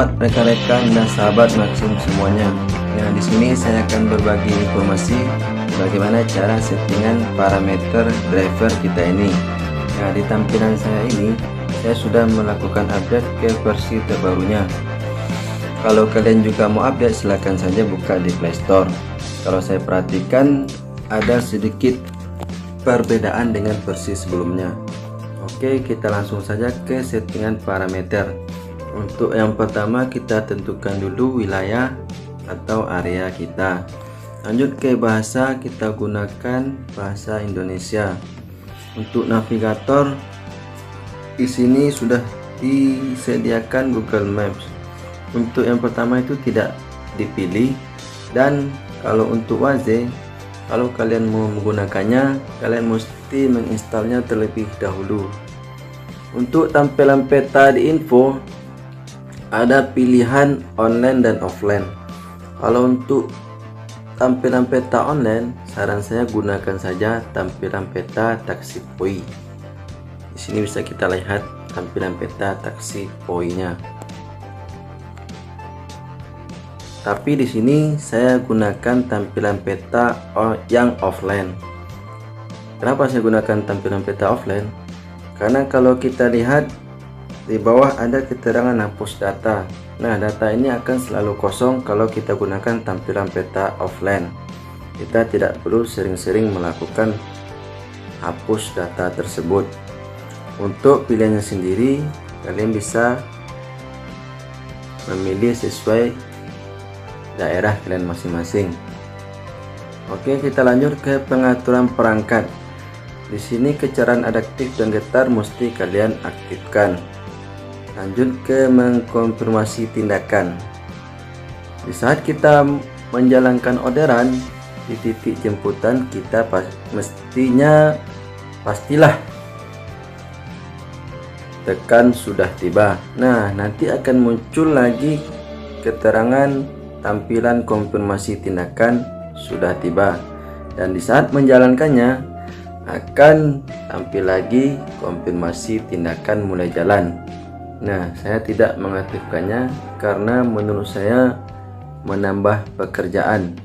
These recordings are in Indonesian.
Rekan-rekan dan sahabat Maxim semuanya. Nah, di sini saya akan berbagi informasi bagaimana cara settingan parameter driver kita ini. Nah, di tampilan saya ini saya sudah melakukan update ke versi terbarunya. Kalau kalian juga mau update, silahkan saja buka di Play Store. Kalau saya perhatikan ada sedikit perbedaan dengan versi sebelumnya. Oke, kita langsung saja ke settingan parameter. Untuk yang pertama, kita tentukan dulu wilayah atau area kita. Lanjut ke bahasa, kita gunakan bahasa Indonesia. Untuk navigator, di sini sudah disediakan Google Maps. Untuk yang pertama itu tidak dipilih, dan kalau untuk Waze, kalau kalian mau menggunakannya, kalian mesti menginstalnya terlebih dahulu. Untuk tampilan peta di info, ada pilihan online dan offline. Kalau untuk tampilan peta online, saran saya gunakan saja tampilan peta taksi poi. Di sini bisa kita lihat tampilan peta taksi poi-nya. Tapi di sini saya gunakan tampilan peta yang offline. Kenapa saya gunakan tampilan peta offline? Karena kalau kita lihat di bawah ada keterangan hapus data. Nah, data ini akan selalu kosong kalau kita gunakan tampilan peta offline. Kita tidak perlu sering-sering melakukan hapus data tersebut. Untuk pilihannya sendiri, kalian bisa memilih sesuai daerah kalian masing-masing. Oke, kita lanjut ke pengaturan perangkat. Di sini kecerahan adaptif dan getar mesti kalian aktifkan. Lanjut ke mengkonfirmasi tindakan. Di saat kita menjalankan orderan di titik jemputan, kita pastilah tekan sudah tiba. Nah, nanti akan muncul lagi keterangan tampilan konfirmasi tindakan sudah tiba, dan di saat menjalankannya akan tampil lagi konfirmasi tindakan mulai jalan. Nah, saya tidak mengaktifkannya karena menurut saya menambah pekerjaan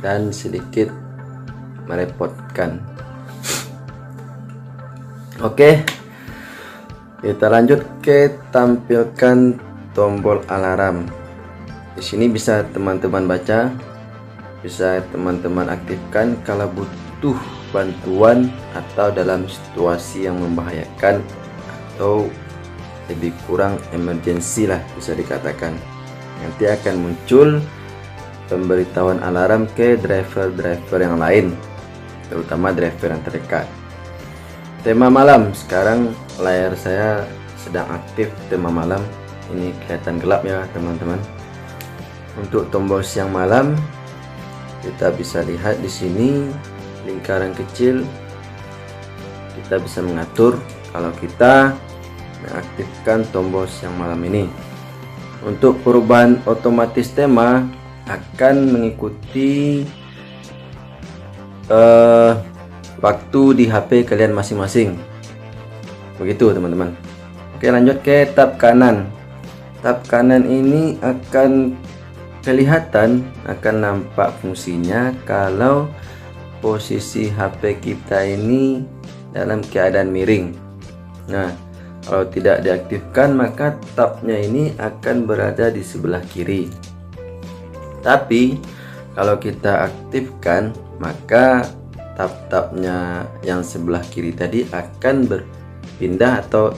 dan sedikit merepotkan. Oke, kita lanjut ke tampilkan tombol alarm. Di sini bisa teman-teman baca, bisa teman-teman aktifkan kalau butuh bantuan atau dalam situasi yang membahayakan atau lebih kurang emergensi lah bisa dikatakan. Nanti akan muncul pemberitahuan alarm ke driver-driver yang lain, terutama driver yang terdekat. Tema malam, sekarang layar saya sedang aktif tema malam. Ini kelihatan gelap ya teman-teman. Untuk tombol siang malam, kita bisa lihat di sini lingkaran kecil. Kita bisa mengatur kalau kita mengaktifkan tombol siang malam ini. Untuk perubahan otomatis tema akan mengikuti waktu di HP kalian masing-masing. Begitu teman-teman. Oke, lanjut ke tab kanan. Tab kanan ini akan kelihatan, akan nampak fungsinya kalau posisi HP kita ini dalam keadaan miring. Nah, kalau tidak diaktifkan maka tabnya ini akan berada di sebelah kiri. Tapi kalau kita aktifkan maka tab-tabnya yang sebelah kiri tadi akan berpindah atau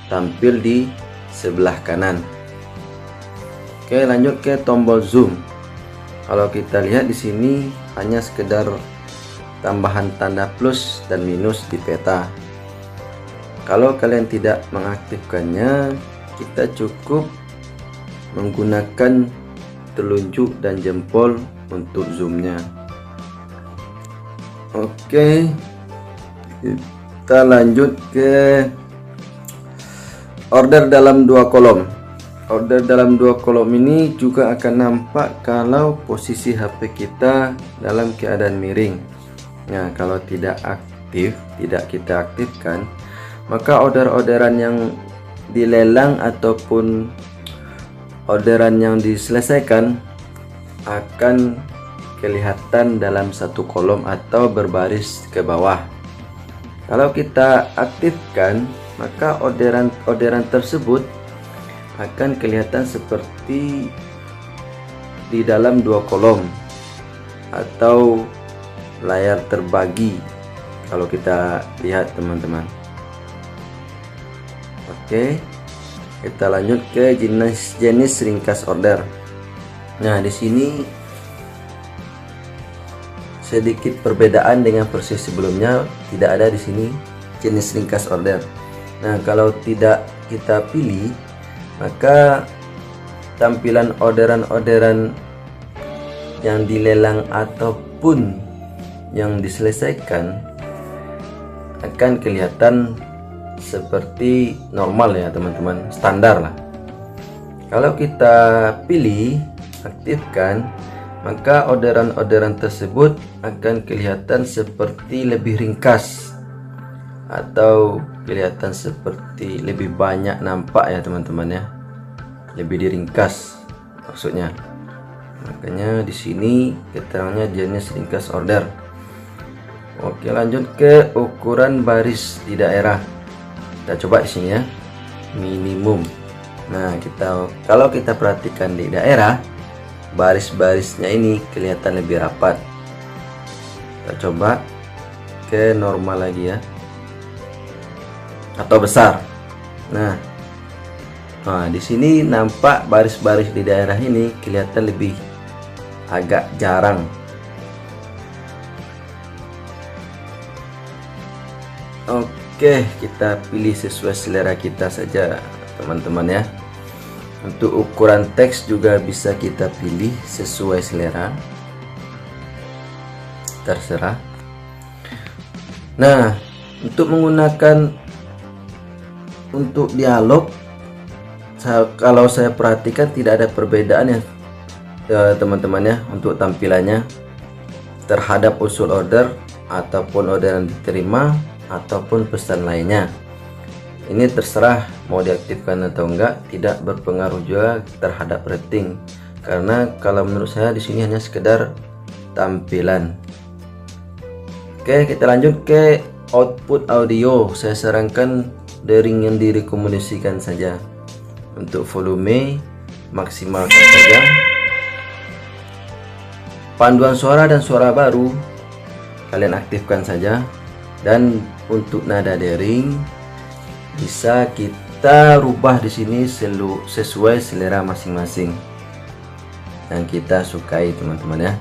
tampil di sebelah kanan. Oke, lanjut ke tombol zoom. Kalau kita lihat di sini hanya sekedar tambahan tanda plus dan minus di peta. Kalau kalian tidak mengaktifkannya, kita cukup menggunakan telunjuk dan jempol untuk zoomnya. Oke, kita lanjut ke order dalam dua kolom. Order dalam dua kolom ini juga akan nampak kalau posisi HP kita dalam keadaan miring. Nah, kalau tidak aktif, tidak kita aktifkan, maka orderan yang dilelang ataupun orderan yang diselesaikan akan kelihatan dalam satu kolom atau berbaris ke bawah. Kalau kita aktifkan, maka orderan tersebut akan kelihatan seperti di dalam dua kolom atau layar terbagi kalau kita lihat teman-teman. Oke, kita lanjut ke jenis ringkas order. Nah, di sini sedikit perbedaan dengan versi sebelumnya, tidak ada di sini jenis ringkas order. Nah, kalau tidak kita pilih, maka tampilan orderan-orderan yang dilelang ataupun yang diselesaikan akan kelihatan seperti normal ya teman-teman, standar lah. Kalau kita pilih aktifkan, maka orderan-orderan tersebut akan kelihatan seperti lebih ringkas atau kelihatan seperti lebih banyak nampak ya teman-teman ya, lebih diringkas maksudnya. Makanya di sini keterangannya jenis ringkas order. Oke, lanjut ke ukuran baris di daerah. Kita coba di sini ya, minimum. Nah, kalau kita perhatikan di daerah, baris-barisnya ini kelihatan lebih rapat. Kita coba ke normal lagi ya, atau besar. Nah, di sini nampak baris-baris di daerah ini kelihatan lebih agak jarang. Oke, kita pilih sesuai selera kita saja teman-teman ya. Untuk ukuran teks juga bisa kita pilih sesuai selera, terserah. Nah, untuk menggunakan untuk dialog, kalau saya perhatikan tidak ada perbedaan ya teman-teman ya, untuk tampilannya terhadap usul order ataupun orderan diterima ataupun pesan lainnya. Ini terserah mau diaktifkan atau enggak, tidak berpengaruh juga terhadap rating, karena kalau menurut saya di sini hanya sekedar tampilan. Oke, kita lanjut ke output audio. Saya sarankan dering yang direkomendasikan saja. Untuk volume maksimalkan saja. Panduan suara dan suara baru kalian aktifkan saja. Dan untuk nada dering bisa kita rubah di sini sesuai selera masing-masing yang kita sukai teman-teman ya.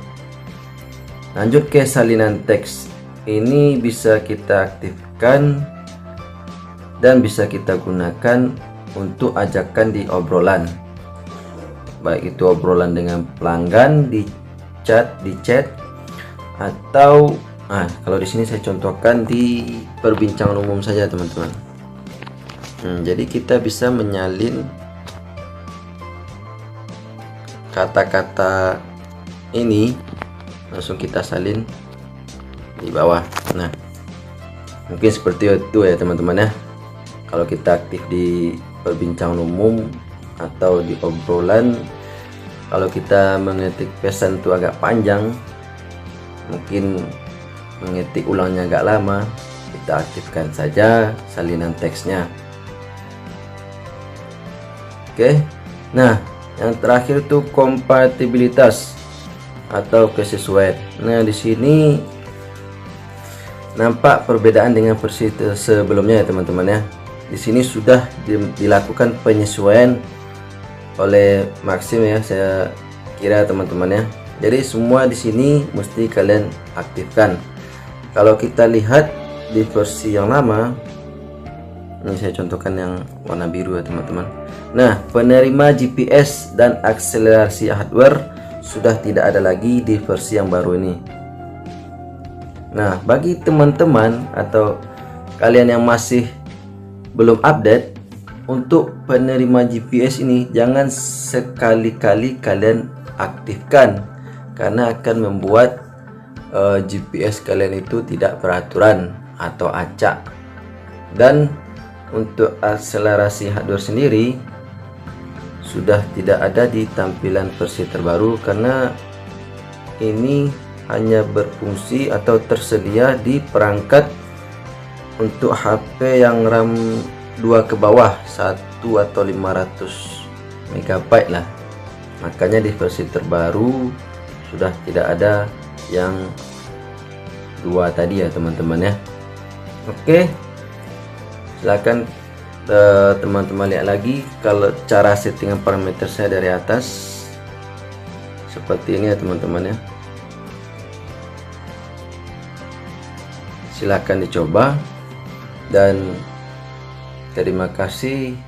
Lanjut ke salinan teks. Ini bisa kita aktifkan dan bisa kita gunakan untuk ajakan di obrolan, baik itu obrolan dengan pelanggan di chat atau kalau di sini saya contohkan di perbincangan umum saja teman-teman. Jadi kita bisa menyalin kata-kata ini, langsung kita salin di bawah. Nah, mungkin seperti itu ya teman-teman ya. Kalau kita aktif di perbincangan umum atau di obrolan, kalau kita mengetik pesan itu agak panjang, mungkin mengetik ulangnya agak lama, kita aktifkan saja salinan teksnya. Oke. Nah, yang terakhir itu kompatibilitas atau kesesuaian. Nah, di sini nampak perbedaan dengan versi sebelumnya ya teman-teman ya. Di sini sudah dilakukan penyesuaian oleh Maxim ya, saya kira teman-teman ya. Jadi semua di sini mesti kalian aktifkan. Kalau kita lihat di versi yang lama, ini saya contohkan yang warna biru ya teman-teman. Nah, penerima GPS dan akselerasi hardware sudah tidak ada lagi di versi yang baru ini. Nah, bagi teman-teman atau kalian yang masih belum update, untuk penerima GPS ini jangan sekali-kali kalian aktifkan, karena akan membuat GPS kalian itu tidak peraturan atau acak, dan untuk akselerasi hardware sendiri sudah tidak ada di tampilan versi terbaru, karena ini hanya berfungsi atau tersedia di perangkat untuk HP yang RAM 2 ke bawah, 1 atau 500 MB lah. Makanya di versi terbaru sudah tidak ada yang 2 tadi ya teman-teman ya. Oke, silakan teman-teman lihat lagi kalau cara settingan parameter saya dari atas seperti ini ya teman-teman ya. Silakan dicoba dan terima kasih